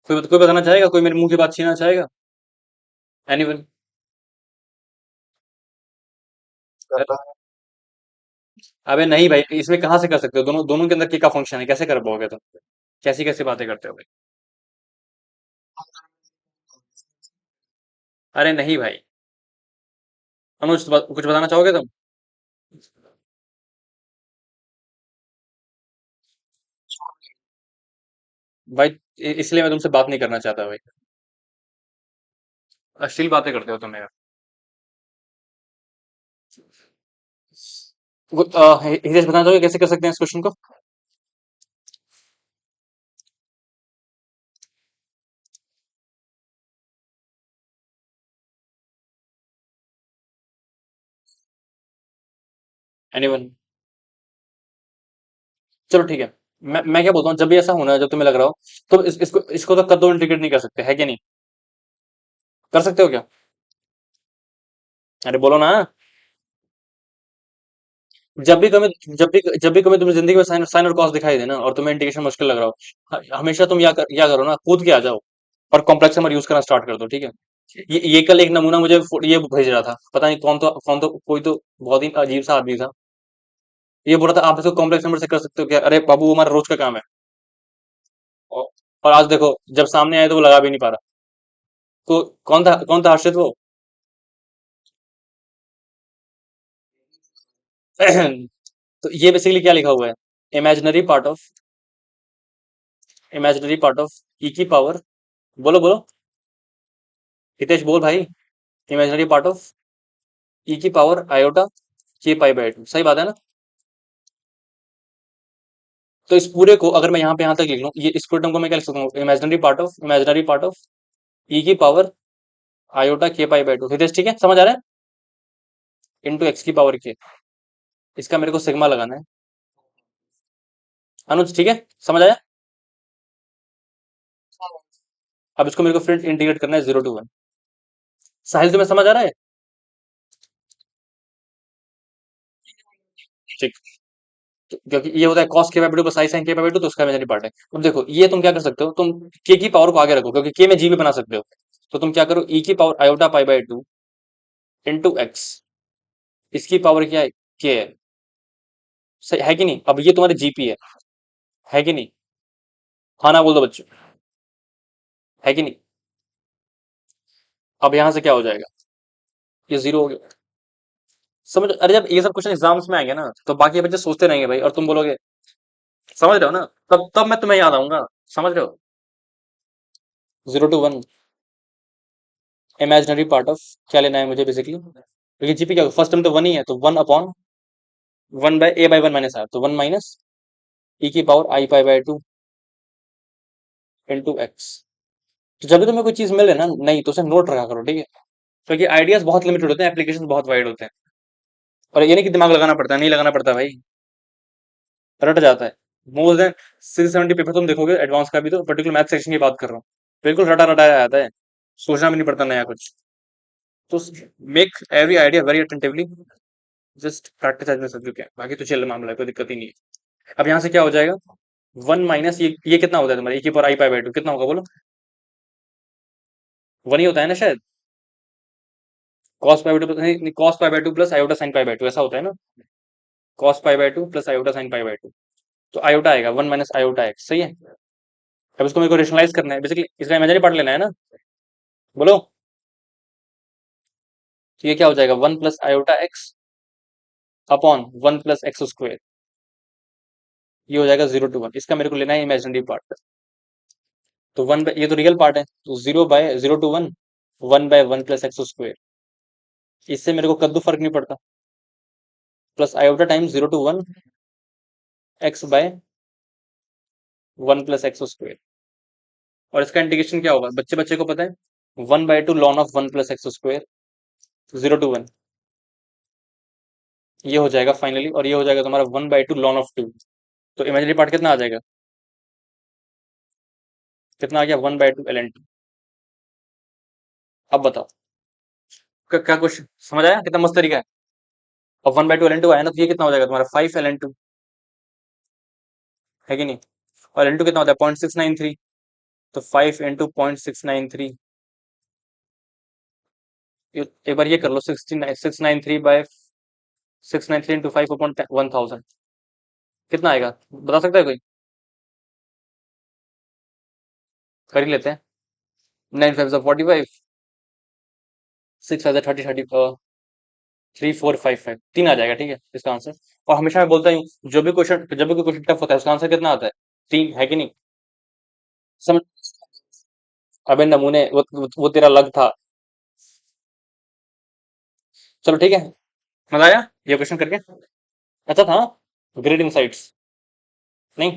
कोई बताना चाहेगा? कोई मेरे मुंह की बात छीनना चाहेगा? एनीवन? अबे नहीं भाई, इसमें कहाँ से कर सकते हो? दोनों दोनों के अंदर की का फंक्शन है, कैसे कर पाओगे तुम? कैसी कैसी बातें करते हो भाई? अरे नहीं भाई। अनुज, कुछ बताना चाहोगे तुम? भाई इसलिए मैं तुमसे बात नहीं करना चाहता भाई। अश्लील बातें करते हो तुम यार। हितेश, बताना चाहोगे कैसे कर सकते हैं इस क्वेश्चन को? एनीवन? चलो ठीक है। मैं क्या बोलता हूँ, जब भी ऐसा होना है, जब तुम्हें लग रहा हो, तो इसको तो कद्दू इंटीग्रेट नहीं कर सकते, है कि नहीं? कर सकते हो क्या? अरे बोलो ना। जब भी कभी तुम्हें जिंदगी में साइन साइन और कॉस दिखाई देना और तुम्हें इंटीग्रेशन मुश्किल लग रहा हो, हमेशा तुम या करो ना, कूद के आ जाओ और कॉम्प्लेक्स नंबर यूज करना स्टार्ट कर दो, ठीक है? ये कल एक नमूना मुझे ये भेज रहा था, पता नहीं कौन तो कोई तो बहुत ही अजीब सा आदमी था। ये बोल रहा था आप इसको कॉम्प्लेक्स नंबर से कर सकते हो क्या? अरे बाबू, वो हमारा रोज का काम है। और, और आज देखो, जब सामने आए तो वो लगा भी नहीं पा रहा। तो कौन था हर्षित वो? तो ये बेसिकली क्या लिखा हुआ है? Imaginary part of imaginary part of e की पावर, बोलो बोलो, हितेश बोल भाई। इमेजिनरी पार्ट ऑफ ई की पावर आयोटा के पाई बाय टू, सही बात है ना? तो इस पूरे को अगर मैं यहाँ पे यहाँ तक लिख लूँ, ये इस पूरे टर्म को मैं क्या लिख सकता हूँ? इमेजिनरी पार्ट ऑफ ई की पावर आयोटा के पाई बाय टू। हितेश ठीक है, समझ आ रहा है? इंटू एक्स की पावर के। इसका मेरे को सिग्मा लगाना है। अनुज ठीक है, समझ आया? अब इसको मेरे को फ्रंट इंटीग्रेट करना है 0 to 1। साहिल तुम्हें समझ आ रहा है? ठीक। क्योंकि ये होता है cos के by two plus sine sine के बाय टू, तो उसका इमेजिनरी पार्ट है। अब देखो, ये तुम क्या कर सकते हो, तुम के की पावर को आगे रखो, क्योंकि के में जी भी बना सकते हो। तो तुम क्या करो, ई की power iota pi by two into x, इसकी पावर क्या है? के है। सही है कि नहीं? अब ये तुम्हारी जीपी है कि नहीं? हाँ ना बोल दो बच्चों, है कि नहीं? अब यहां से क्या हो जाएगा? ये 0 हो गया। समझ? अरे जब ये सब क्वेश्चन एग्जाम्स में आएंगे ना, तो बाकी बच्चे सोचते रहेंगे भाई, और तुम बोलोगे, समझ रहे हो ना? तब मैं तुम्हें याद आऊंगा। समझ रहे हो? 0 to 1 इमेजिनरी पार्ट ऑफ, क्या लेना है मुझे बेसिकली, क्योंकि जीपी क्या, फर्स्ट टर्म तो 1 ही है, तो 1/a/1 माइनस आर, तो 1 - ई की power I pi by two into x. तो जब भी तुम्हें कोई चीज मिले ना, नहीं तो उसे नोट रखा करो, ठीक है? क्योंकि आइडियाज बहुत लिमिटेड होते हैं, एप्लीकेशन बहुत वाइड होते हैं। और ये नहीं कि दिमाग लगाना पड़ता है, नहीं लगाना पड़ता भाई, रट जाता है। मोर देन 670 पेपर तुम देखोगे एडवांस का भी, तो पर्टिकुलर मैथ सेक्शन की बात कर रहा हूँ, बिल्कुल रटा रटाया आता है। सोचना भी नहीं पड़ता नया कुछ। तो make every idea very attentively, just practice as सब क्या है, बाकी तो चिल मामला है, कोई दिक्कत ही नहीं है। अब यहाँ से क्या हो जाएगा? 1 माइनस ये कितना होता है तुम्हारा, एक पर आई पाई बाय टू कितना होगा बोलो? 1 ही होता है ना शायद। Cos pi by two plus iota sine pi by two, ऐसा होता है ना? Cos pi by two plus iota sine pi by two, तो आयोटा आएगा 1 - आयोटा एक्स, सही है? अब इसको मेरे को रेशनलाइज करना है, बेसिकली इसका इमेजिनरी पार्ट लेना है ना। बोलो। तो ये क्या हो जाएगा? 1 + आयोटा एक्स अपॉन 1 + x²। ये हो जाएगा 0 to 1, इसका मेरे को लेना है इमेजिनरी पार्ट। तो ये तो रियल पार्ट है, तो 0/0 to 1, 1/1 + x²। इससे मेरे को कद्दू फर्क नहीं पड़ता। Plus iota times 0 to 1 x/1 + x²। और इसका इंटीग्रेशन क्या होगा, बच्चे बच्चे को पता है? 1/2 ln ऑफ 1 + x², 0 to 1। ये हो जाएगा फाइनली, और ये हो जाएगा तुम्हारा 1/2 ln ऑफ 2। तो इमेजिनरी पार्ट कितना आ जाएगा? कितना आ गया? 1/2 ln 2। अब बताओ, क्या क्वेश्चन समझ आया? कितना मस्त तरीका है। अब 1/2 ln 2 आया ना, तो ये कितना हो जाएगा तुम्हारा? 5 ln 2, है कि नहीं? और ln 2 कितना होता है? 0.693। तो 5 × 0.693, एक बार ये कर लो, 693/693 × 5/1000 कितना आएगा, बता सकता है कोई? कर ही लेते हैं। 9 5 45, 6 5 30 30, 3455, 3 आ जाएगा, ठीक है इसका आंसर। और हमेशा मैं बोलता हूँ, जब भी कोई क्वेश्चन टफ होता है उसका आंसर कितना आता है? 3, है कि नहीं? समझ? अबे नमूने, वो तेरा लग था। चलो ठीक है, मजा आया ये क्वेश्चन करके, अच्छा था। ग्रेड इनसाइट्स नहीं